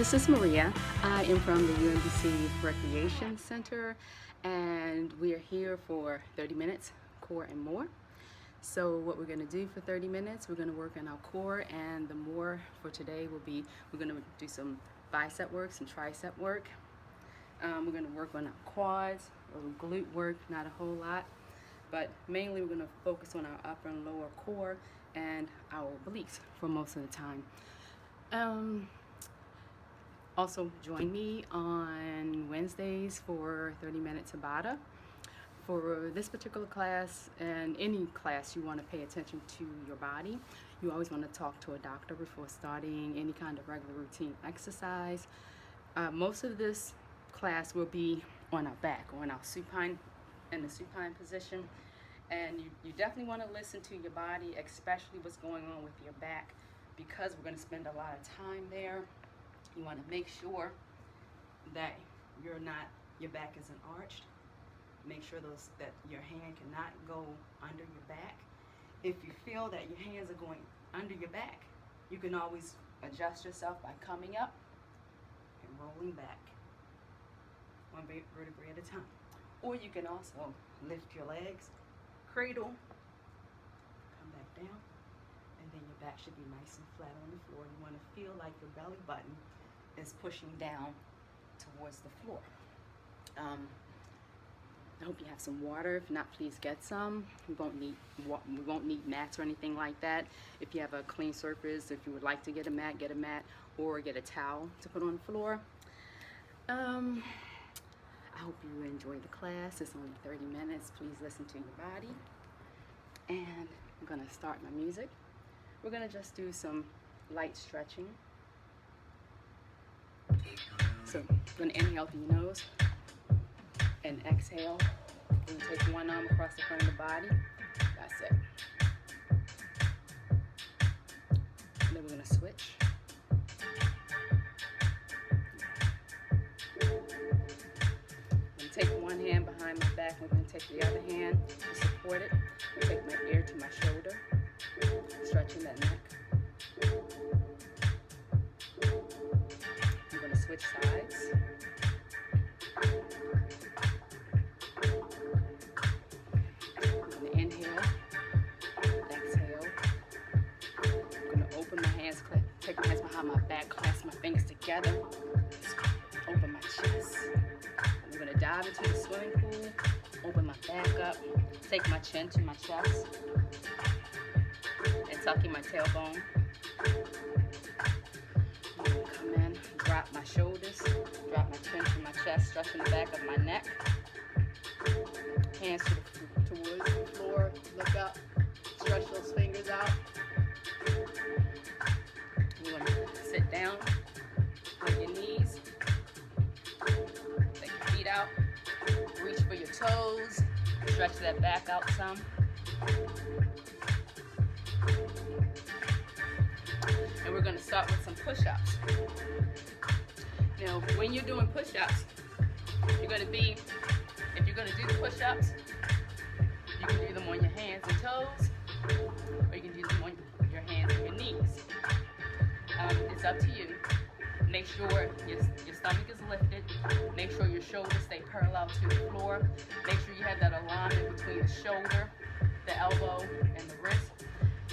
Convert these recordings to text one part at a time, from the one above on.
This is Maria. I am from the UMBC Recreation Center, and we are here for 30 minutes, core and more. So what we're going to do for 30 minutes, we're going to work on our core, and the more for today will be, we're going to do some bicep work, some tricep work. We're going to work on our quads, a little glute work, not a whole lot, but mainly we're going to focus on our upper and lower core and our obliques for most of the time. Also join me on Wednesdays for 30-minute Tabata. For this particular class, and any class, you want to pay attention to your body. You always want to talk to a doctor before starting any kind of regular routine exercise. Most of this class will be on our back, on our supine, in the supine position. And you definitely want to listen to your body, especially what's going on with your back, because we're going to spend a lot of time there. You want to make sure that your back isn't arched. Make sure that your hand cannot go under your back. If you feel that your hands are going under your back, you can always adjust yourself by coming up and rolling back, one vertebrae at a time. Or you can also lift your legs, cradle, come back down, and then your back should be nice and flat on the floor. You want to feel like your belly button is pushing down towards the floor. I hope you have some water. If not, please get some. We won't need mats or anything like that. If you have a clean surface, if you would like to get a mat, or get a towel to put on the floor. I hope you enjoy the class. It's only 30 minutes. Please listen to your body. And I'm gonna start my music. We're gonna just do some light stretching. So I'm gonna inhale through your nose and exhale. And take one arm across the front of the body. That's it. And then we're gonna switch. I'm gonna take one hand behind my back. We're gonna take the other hand to support it. I'm gonna take my ear to my shoulder, stretching that neck. I'm gonna switch sides. Take my hands behind my back, clasp my fingers together, open my chest. I'm gonna dive into the swimming pool, open my back up, take my chin to my chest, and tuck in my tailbone. I'm gonna come in, drop my shoulders, drop my chin to my chest, stretching the back of my neck. Hands towards the floor, look up, stretch those fingers out. You're going to sit down on your knees, take your feet out, reach for your toes, stretch that back out some. And we're going to start with some push-ups. Now, when you're doing push-ups, if you're going to do the push-ups, you can do them on your hands and toes, or you can do them on your hands and your knees. It's up to you. Make sure your stomach is lifted. Make sure your shoulders stay parallel to the floor. Make sure you have that alignment between the shoulder, the elbow, and the wrist.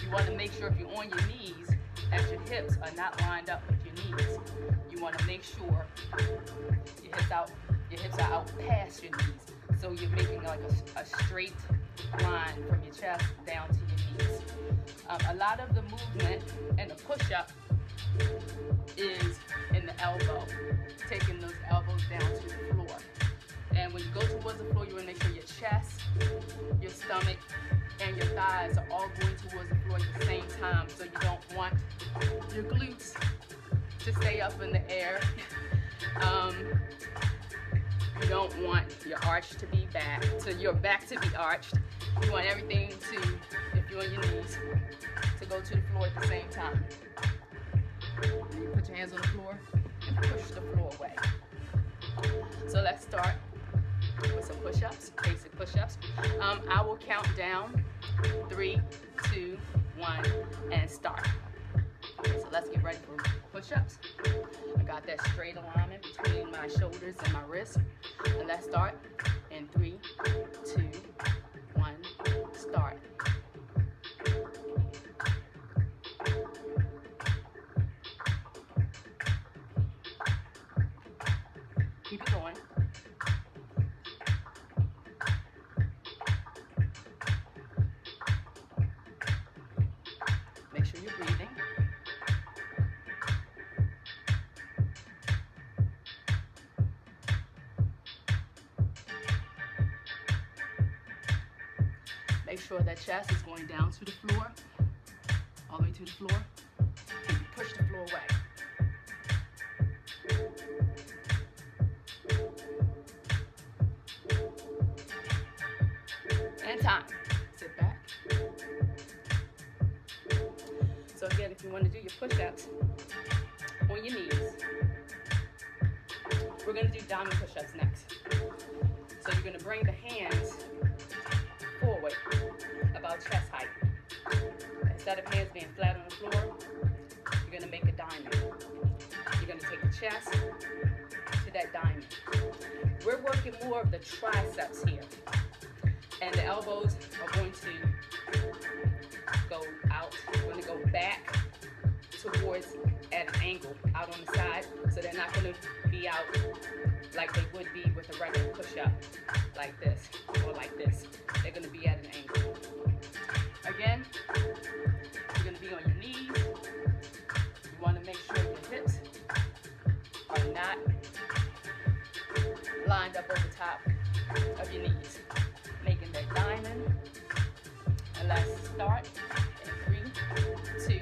You want to make sure if you're on your knees, that your hips are not lined up with your knees. You want to make sure your hips are out past your knees. So you're making like a straight line from your chest down to your knees. A lot of the movement and the push-up is in the elbow, taking those elbows down to the floor. And when you go towards the floor, you want to make sure your chest, your stomach, and your thighs are all going towards the floor at the same time. So you don't want your glutes to stay up in the air. You don't want your arch to be back, so your back to be arched. You want everything to, if you're on your knees, to go to the floor at the same time. And you put your hands on the floor and push the floor away. So let's start with some push-ups, basic push-ups. I will count down 3, 2, 1, and start. Okay, so let's get ready for push-ups. I got that straight alignment between my shoulders and my wrists. And let's start in 3, 2, 1, start. Keep it going. Make sure you're breathing. Make sure that chest is going down to the floor, all the way to the floor. Can you push the floor away? And time. Sit back. So again, if you want to do your push-ups on your knees, we're going to do diamond push-ups next. So you're going to bring the hands forward about chest height. Instead of hands being flat on the floor, you're going to make a diamond. You're going to take the chest to that diamond. We're working more of the triceps here. And the elbows are going to go out. We're going to go back towards at an angle out on the side. So they're not going to be out like they would be with a regular push-up, like this or like this. They're going to be at an angle. Again, you're going to be on your knees. You want to make sure your hips are not lined up over top of your knees. Making that diamond. And let's start in 3, 2,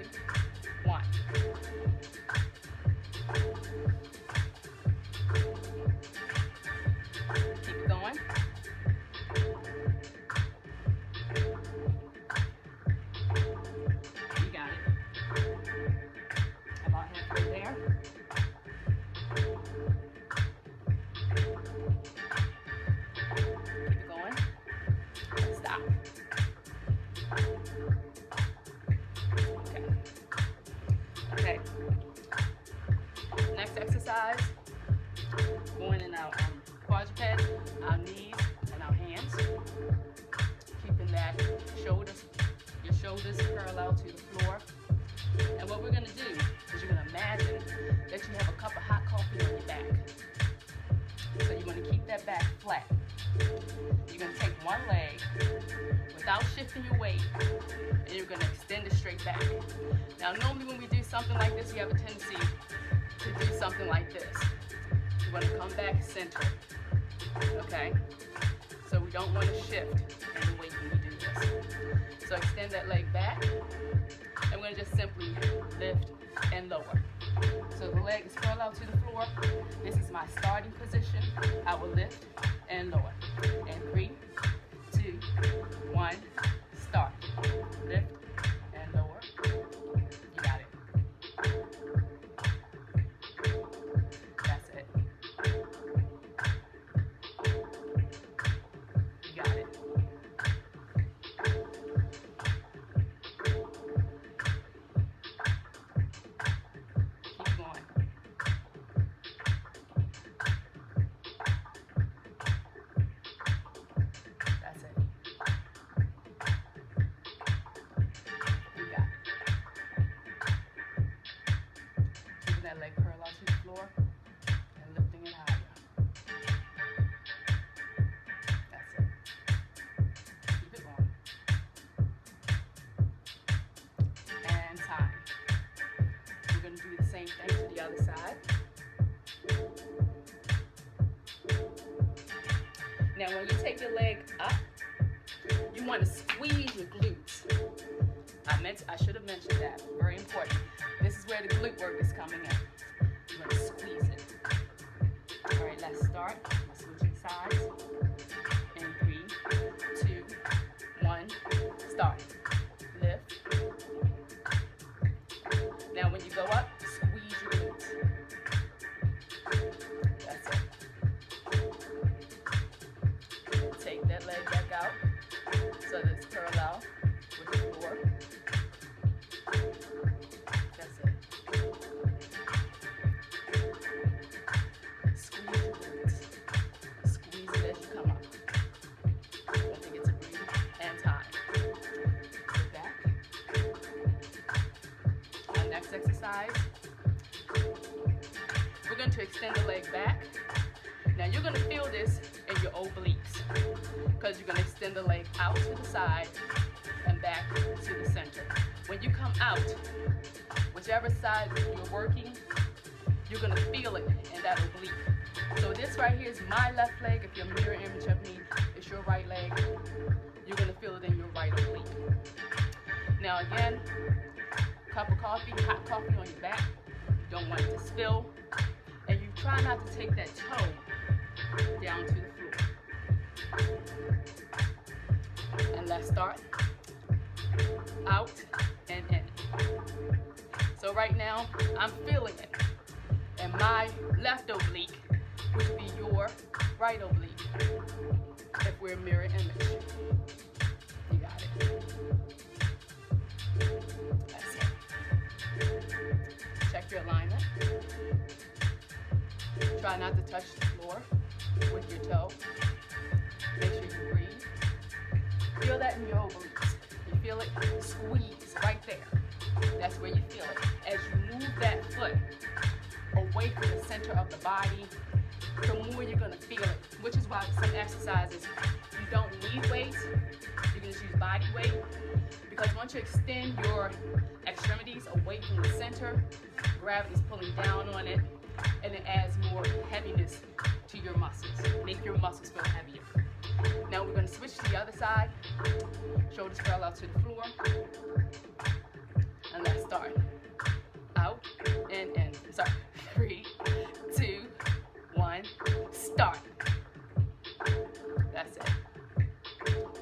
1. Keep it going. You got it. About halfway there. Keep it going. Stop. Okay. Next exercise, going in our quadruped, our knees and our hands. Keeping that your shoulders parallel to the floor. And what we're going to do is you're going to imagine that you have a cup of hot coffee on your back. So you want to keep that back flat. You're going to take one leg without shifting your weight, and you're going to extend it straight back. Now, normally when we do something like this, we have a tendency to do something like this. You want to come back center, okay? So we don't want to shift in the weight when we do this. So extend that leg back, and we're going to just simply lift and lower. So the leg is parallel to the floor. This is my starting position. I will lift and lower. And 3, 2, 1, start. Lift and lower. You got it. That's it. You got it. Keep going. That's it. You got it. Keeping that leg parallel to the floor and lifting it higher. That's it. Keep it going. And time. We're going to do the same thing to the other side. Now, when you take your leg up, you want to squeeze your glutes. I should have mentioned that. Very important. This is where the glute work is coming in. You're going to squeeze it. All right, let's start. We're switching sides. In 3, 2, 1, start. Lift. Now, when you go up, squeeze your glutes. That's it. Take that leg back out so that it's parallel with the floor. That's it. focus in your obliques, because you're going to extend the leg out to the side and back to the center. When you come out, whichever side you're working, you're going to feel it in that oblique. So this right here is my left leg. If your mirror image of me is your right leg, you're going to feel it in your right oblique. Now again, cup of coffee, hot coffee on your back. You don't want it to spill. And you try not to take that toe down to the floor. And let's start. Out and in. So right now, I'm feeling it in my left oblique, which would be your right oblique, if we're mirror image. You got it. That's it. Check your alignment. Try not to touch the floor with your toe. Make sure you breathe. Feel that in your obliques. You feel it squeeze right there. That's where you feel it. As you move that foot away from the center of the body, the more you're going to feel it, which is why some exercises, you don't need weights. You can just use body weight, because once you extend your extremities away from the center, gravity's pulling down on it, and it adds more heaviness to your muscles. Make your muscles feel heavier. Now we're going to switch to the other side. Shoulders parallel to the floor. And let's start. Out and in. Sorry. 3, 2, 1, start. That's it.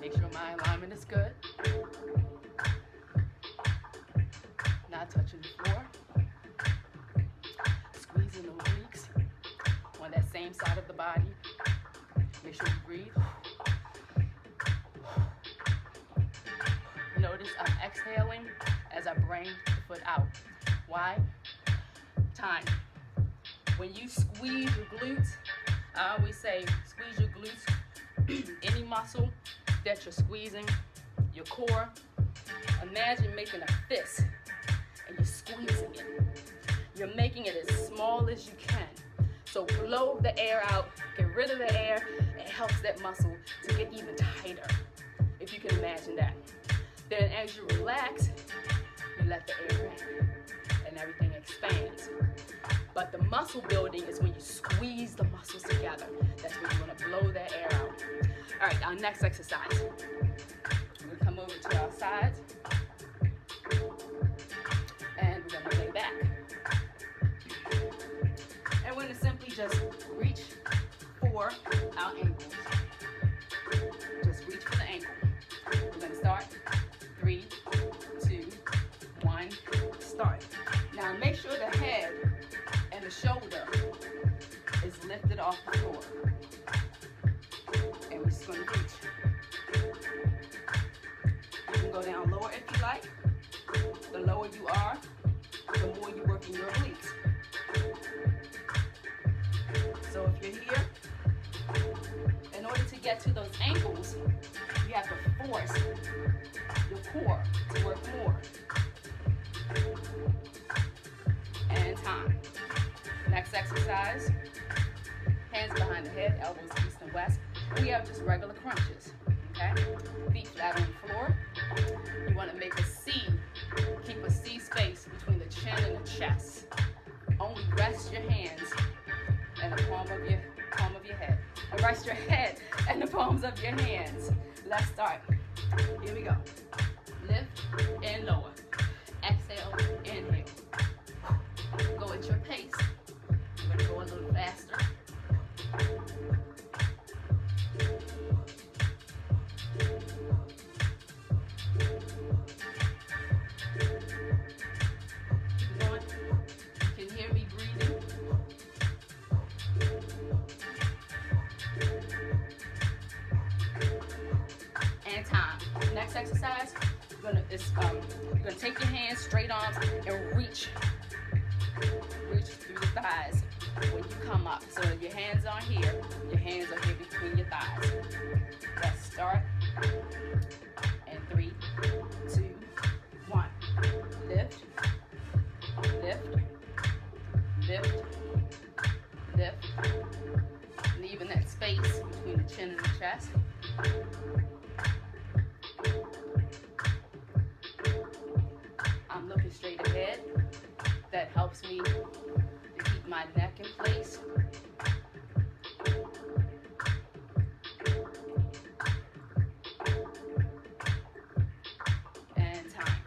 Make sure my alignment is good. Not touching the floor. Squeezing the obliques on that same side of the body. Make sure you breathe. Notice I'm exhaling as I bring the foot out. Why? Time. When you squeeze your glutes, I always say squeeze your glutes, any muscle that you're squeezing, your core. Imagine making a fist and you're squeezing it. You're making it as small as you can. So blow the air out, get rid of the air. It helps that muscle to get even tighter, if you can imagine that. Then as you relax, you let the air in and everything expands. But the muscle building is when you squeeze the muscles together. That's when you want to blow that air out. All right, our next exercise. We're going to come over to our sides. And we're going to lay back. And we're going to simply just reach for our ankles. Just reach for the ankle. We're going to start. 3, 2, 1, start. Now make sure the head and the shoulder is lifted off the floor. And we're just going to reach. You can go down lower if you like. The lower you are, the more you work in your obliques. So if you're here, in order to get to those ankles, you have to force your core to work more. And time. Next exercise. Hands behind the head, elbows east and west. We have just regular crunches. Okay? Feet flat on the floor. You want to make a C. Keep a C space between the chin and the chest. Only rest your hands and the palm of your head. And rest your head and the palms of your hands. Let's start. Here we go. Lift and lower. Exhale, inhale. Go at your pace. We're going to go a little faster. Keep going. You can hear me breathing. And time. Next exercise, you're gonna take your hands, straight arms, and reach through the thighs when you come up. So your hands are here, your hands are here between your thighs. Let's start. And 3, 2, 1. Lift, lift, lift, lift. Leaving that space. chin in the chest. I'm looking straight ahead. That helps me to keep my neck in place. And time.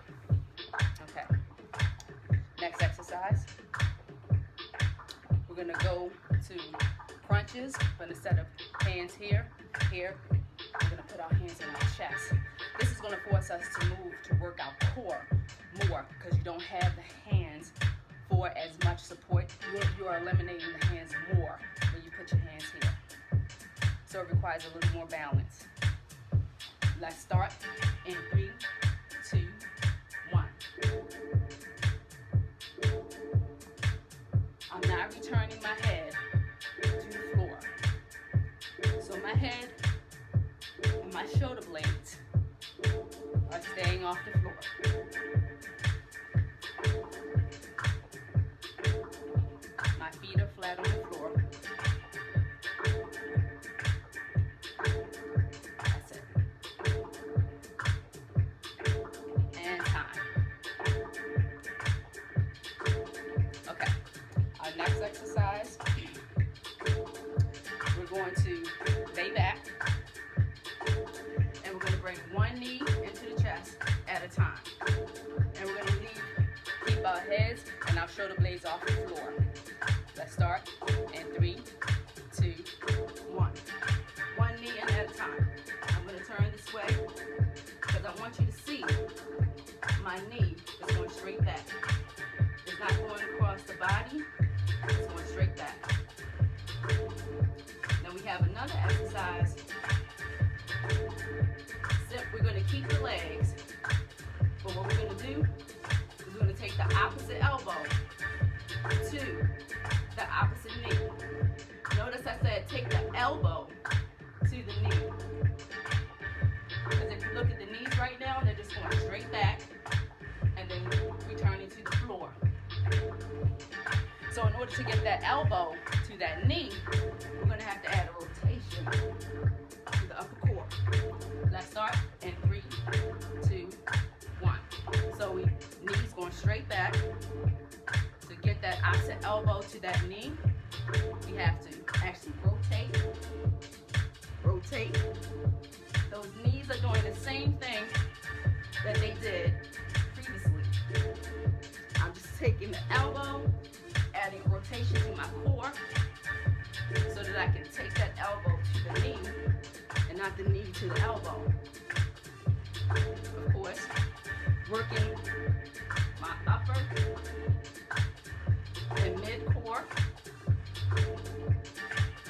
Okay. Next exercise. We're gonna go to crunches, but instead of hands here, we're gonna put our hands in our chest. This is gonna force us to move to work our core more because you don't have the hands for as much support. You're eliminating the hands more when you put your hands here. So it requires a little more balance. Let's start in 3, 2, 1. I'm not returning my head to the floor. So my head and my shoulder blades are staying off the floor. My feet are flat on the floor. That's it. And time. Okay. Our next exercise, we're going to lay back, and we're going to bring one knee into the chest at a time. And we're going to keep our heads and our shoulder blades off the floor. Let's start in 3, 2, 1. One knee in at a time. I'm going to turn this way because I want you to see my knee is going straight back. It's not going across the body. It's going straight back. Then we have another exercise. We're going to keep the legs, but what we're going to do is we're going to take the opposite elbow to the opposite knee. Notice I said take the elbow to the knee. Because if you look at the knees right now, they're just going straight back and then returning to the floor. So in order to get that elbow to that knee, we're going to have to add a rotation to the upper core. Let's start in 3, 2, 1. So knees going straight back. To get that opposite elbow to that knee, we have to actually rotate. Those knees are doing the same thing that they did previously. I'm just taking the elbow, adding rotation to my core so that I can take that elbow to the knee and not the knee to the elbow. Of course, working my upper and mid-core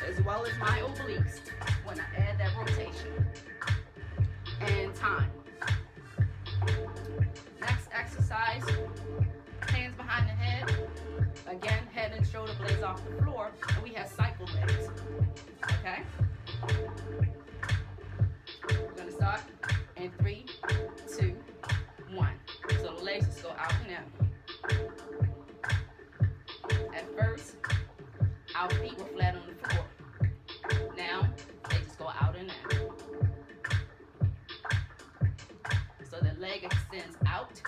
as well as my obliques when I add that rotation. And time. Next exercise, hands behind the head. Again, head and shoulder blades off the floor, and we have cycle legs. Okay? We're going to start in 3, 2, 1. So the legs just go out and in. At first, our feet were flat on the floor. Now, they just go out and in. So the leg extends out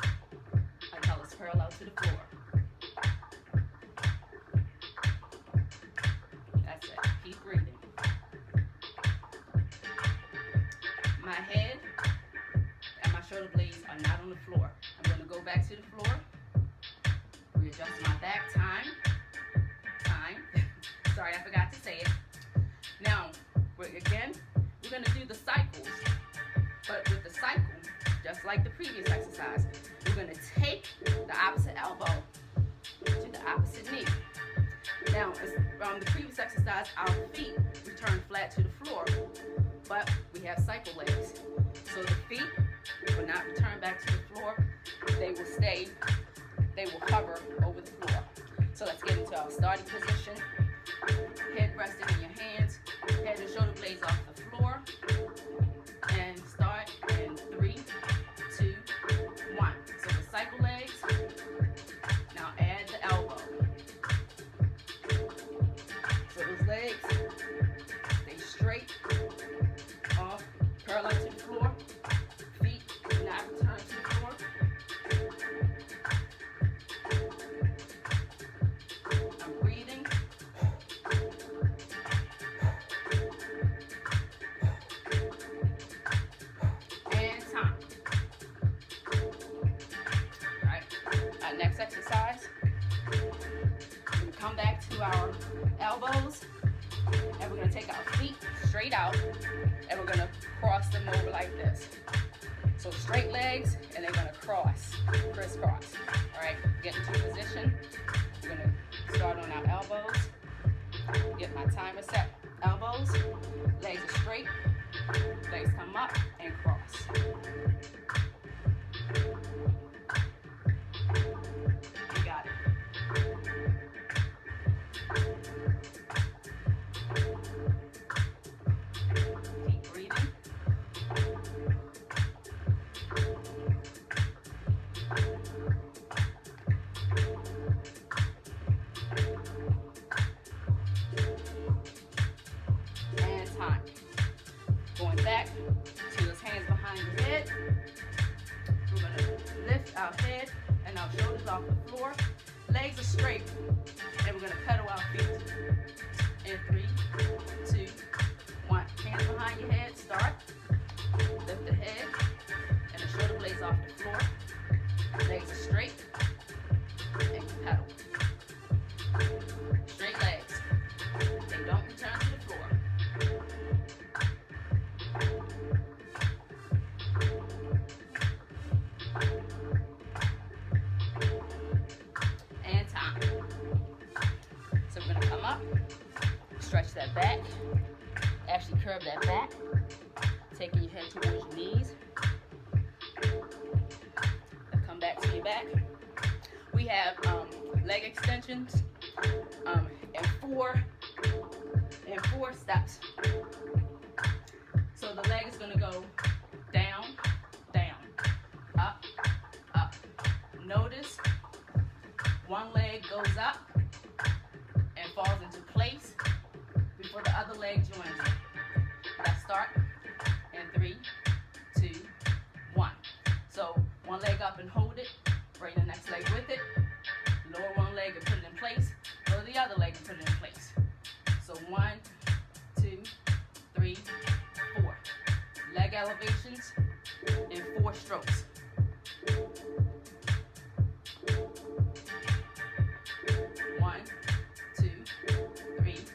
until it's parallel to the floor. That's it. Keep breathing. My head and my shoulder blades are not on the floor. I'm going to go back to the floor. Readjust my back. Time. Sorry, I forgot to say it. Now, we're going to do the cycles. But with the cycle, just like the previous exercise, we're going to take the opposite elbow to the opposite knee. Now, from the previous exercise, our feet return flat to the floor, but we have cycle legs. So the feet will not return back to the floor. They will hover over the floor. So let's get into our starting position. Head resting in your hands, head and shoulder blades off the floor, and start in 3, 2, 1. So the cycle legs. Now add the elbow. So those legs stay straight legs and they're gonna crisscross. All right, get into position. We're gonna start on our elbows. Get my timer set. Elbows, legs are straight, legs come up and cross. You got it. Keep breathing. And time. Going back to those hands behind your head. We're going to lift our head and our shoulders off the floor. Legs are straight. And we're going to pedal our feet. In 3, 2, 1. Hands behind your head. Start. Lift the head and the shoulder blades off the floor. Legs are straight. And you pedal. Straight legs. They don't return to the floor. And time. So we're going to come up, stretch that back, actually curve that back, taking your head towards your knees. Come back to your back. We have leg extensions in four steps. So the leg is going to go down, down, up, up. Notice one leg goes up and falls into place before the other leg joins it. Let's start in 3, 2, 1. So one leg up and hold it. Bring the next leg with it. Lower one leg and put it in place. Lower the other leg and put it in place. So 1, 2, 3, 4. Leg elevations in 4 strokes. 1, 2, 3,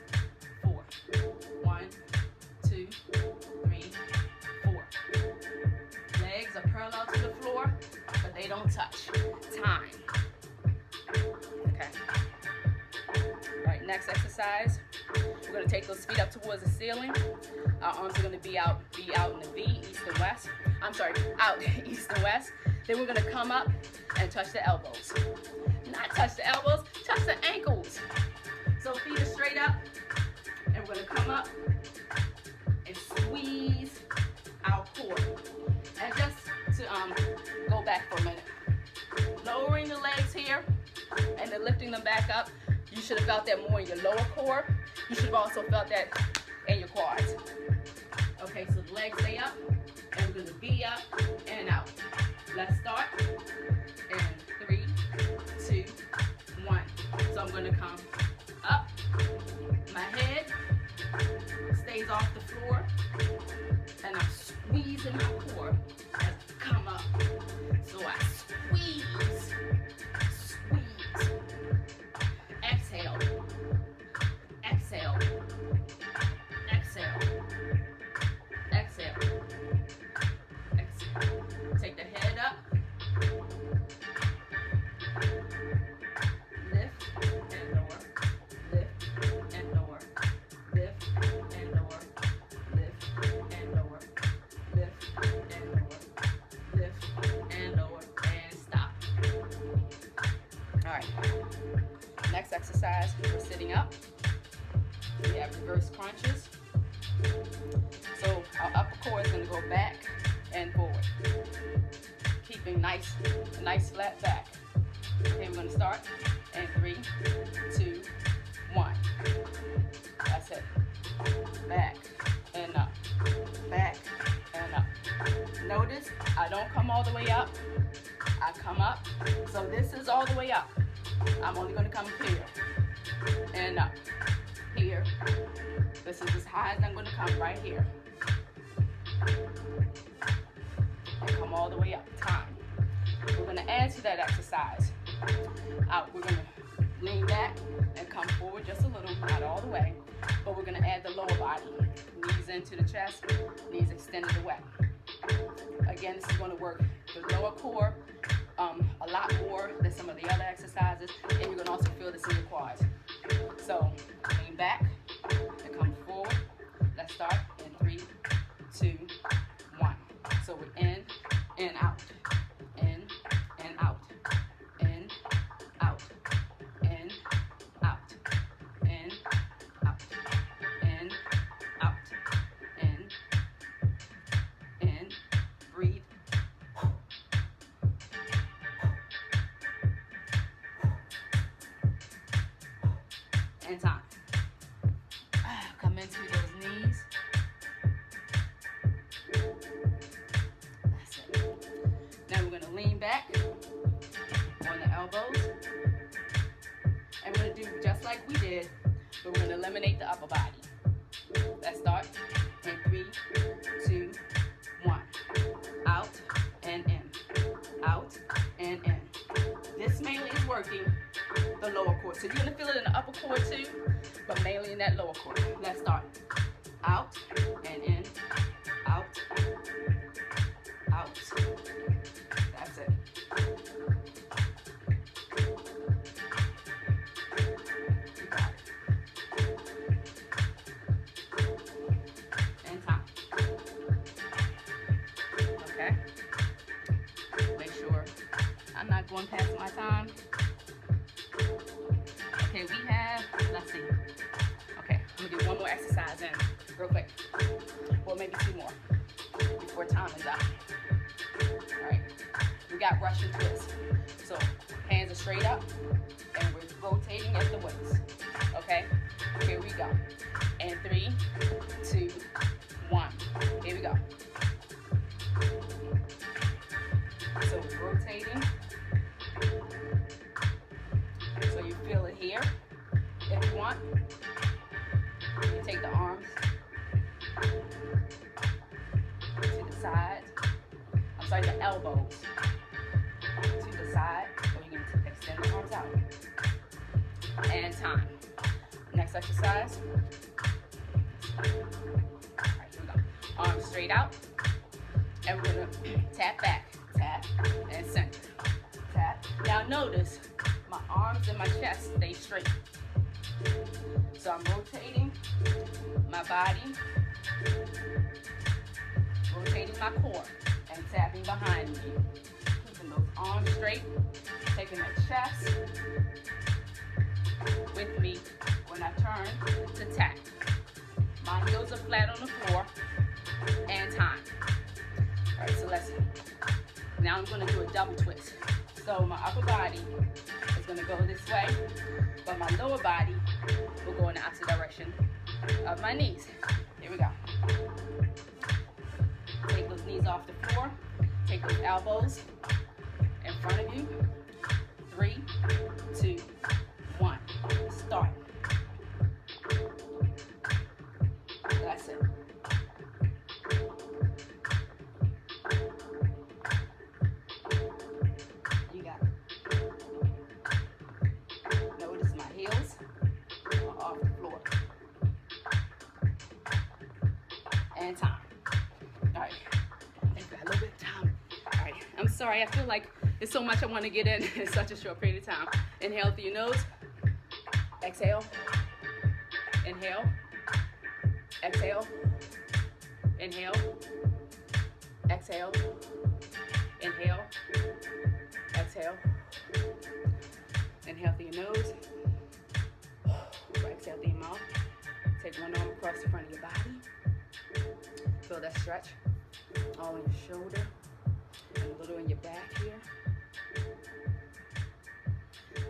4. 1, 2, 3, 4. Legs are parallel to the floor, but they don't touch. Time. Okay. All right, next exercise. We're going to take those feet up towards the ceiling. Our arms are going to be out in the V, east and west. I'm sorry, out east and west. Then we're going to come up and touch the elbows. Not touch the elbows, touch the ankles. So feet are straight up, and we're going to come up and squeeze our core. And just to go back for a minute. Lowering the legs here and then lifting them back up. You should have felt that more in your lower core. You should have also felt that in your quads. Okay, so the legs stay up, and we're going to be up and out. Let's start in 3, 2, 1. So I'm going to come up. My head stays off the floor, and I'm squeezing my core as I come up. So I squeeze, squeeze. Exhale, exhale, exhale, exhale, exhale. Take the head up. Lift and lower, lift and lower, lift and lower, lift and lower, lift and lower, lift and lower, and stop. All right. Next exercise, we're sitting up. We have reverse crunches. So our upper core is going to go back and forward, keeping nice flat back. Okay, we're going to start in 3, 2, 1. That's it. Back and up, back and up. Notice I don't come all the way up. I come up. So this is all the way up. I'm only going to come here and up, here. This is as high as I'm going to come, right here. And come all the way up. Time. We're going to add to that exercise. We're going to lean back and come forward just a little, not all the way, but we're going to add the lower body. Knees into the chest, knees extended away. Again, this is going to work the lower core a lot more than some of the other exercises, and you're gonna also feel this in your quads. So lean back and come forward. Let's start in 3, 2, 1. So we're in and out, in and out, in, out, in, out, in, out, in, out, in, breathe. And time. Come into those knees. That's it. Now we're going to lean back on the elbows. And we're going to do just like we did, but we're going to eliminate the upper body. Let's start in 3, 2, 1. Out and in. Out and in. This mainly is working the lower core. So you're going to feel it in the upper core too, but mainly in that lower core. Let's start. Out and in. Out. Out. That's it. You got it. And time. Okay. Make sure I'm not going past my time. Okay, we have, let's see. Okay, I'm gonna do one more exercise in real quick. Or maybe 2 more before time is up. All right, we got Russian twists. So hands are straight up and we're rotating at the waist. Okay, here we go. And 3, 2, 1. Here we go. So we're rotating. So you feel it here. If you want, you take the arms to the side. I'm sorry, the elbows to the side. So you're going to extend the arms out. And time. Next exercise. All right, here we go. Arms straight out. And we're going to tap back. Tap and center. Tap. Now notice my arms and my chest stay straight. So I'm rotating my body, rotating my core, and tapping behind me. Keeping those arms straight, taking that chest with me when I turn to tap. My heels are flat on the floor, and time. All right, so now I'm gonna do a double twist. So my upper body is gonna go this way, but my lower body will go in the opposite direction of my knees. Here we go. Take those knees off the floor. Take those elbows in front of you. 3, 2, 1. Start. That's it. You got it. Notice my heels are off the floor. And time. All right. I think we got a little bit of time. All right. I'm sorry. I feel like there's so much I want to get in such a short period of time. Inhale through your nose. Exhale. Inhale. Exhale. Inhale. Exhale. Inhale. Exhale. Inhale through your nose. Exhale through your mouth. Take one arm across the front of your body. Feel that stretch all in your shoulder and a little in your back here.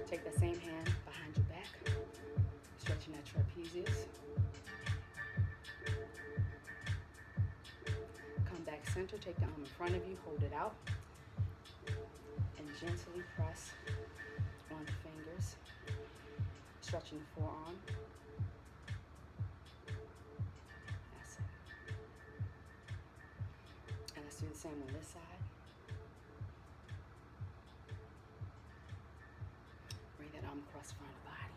Take that same hand behind your back, stretching that trapezius. Come back center, take the arm in front of you, hold it out, and gently press on the fingers, stretching the forearm. That's it. And let's do the same on this side. Bring that arm across the front of the body.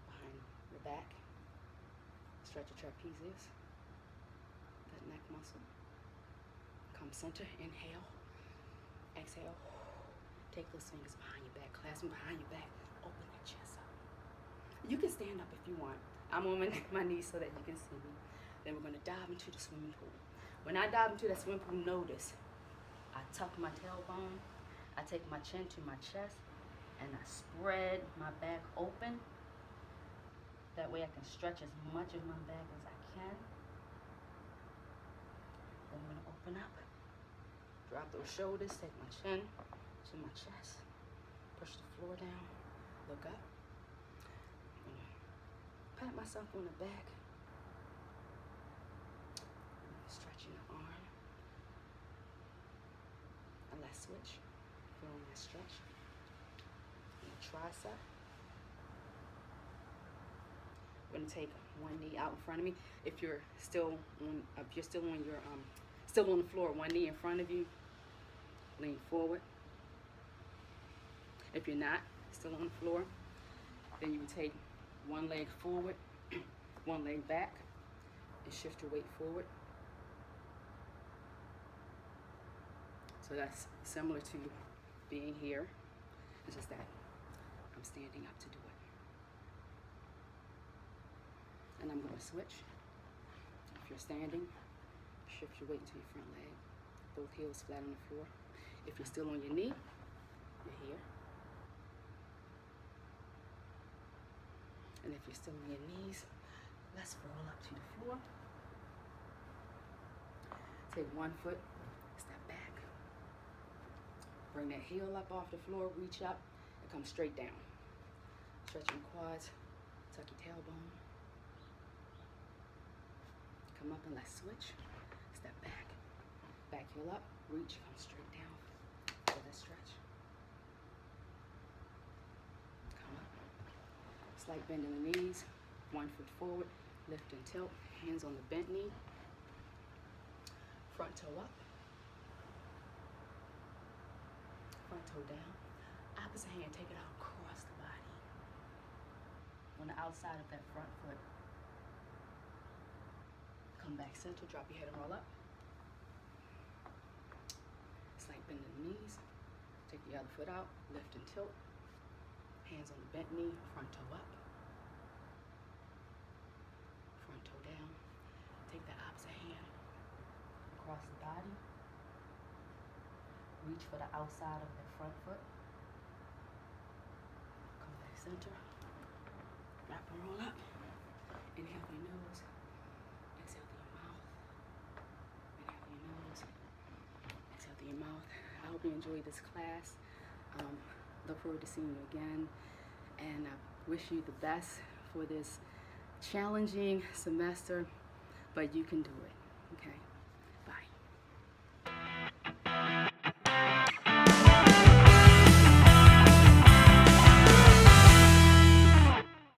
Behind your back. Stretch your trapezius. That neck muscle. Come center, inhale, exhale. Take those fingers behind your back, clasp them behind your back, open that chest up. You can stand up if you want. I'm on my knees so that you can see me. Then we're gonna dive into the swimming pool. When I dive into that swimming pool, notice I tuck my tailbone, I take my chin to my chest, and I spread my back open. That way I can stretch as much of my back as I can. Then I'm gonna open up, drop those shoulders, take my chin to my chest, push the floor down, look up. I'm gonna pat myself on the back, stretching the arm, and let's switch. Feeling that stretch. And the tricep. I'm gonna take one knee out in front of me. If you're still on, still on the floor, one knee in front of you, lean forward. If you're not still on the floor, then you would take one leg forward, one leg back, and shift your weight forward. So that's similar to being here. It's just that I'm standing up to do it. And I'm gonna switch. If you're standing, shift your weight to your front leg. Both heels flat on the floor. If you're still on your knee, you're here. And if you're still on your knees, let's roll up to the floor. Take one foot, step back. Bring that heel up off the floor, reach up, and come straight down. Stretch your quads, tuck your tailbone. Come up and let's switch. Step back. Back heel up, reach, come straight down for that stretch. Come up. Slight bend in the knees, one foot forward, lift and tilt, hands on the bent knee. Front toe up. Front toe down. Opposite hand, take it out across the body. On the outside of that front foot. Come back center, drop your head and roll up. Slight bend in the knees. Take the other foot out, lift and tilt. Hands on the bent knee, front toe up. Front toe down. Take the opposite hand across the body. Reach for the outside of that front foot. Come back center. Wrap and roll up. Inhale through your nose. Exhale through your mouth. Inhale through your nose. Exhale through your mouth. I hope you enjoyed this class. Look forward to seeing you again. And I wish you the best for this challenging semester, but you can do it, okay?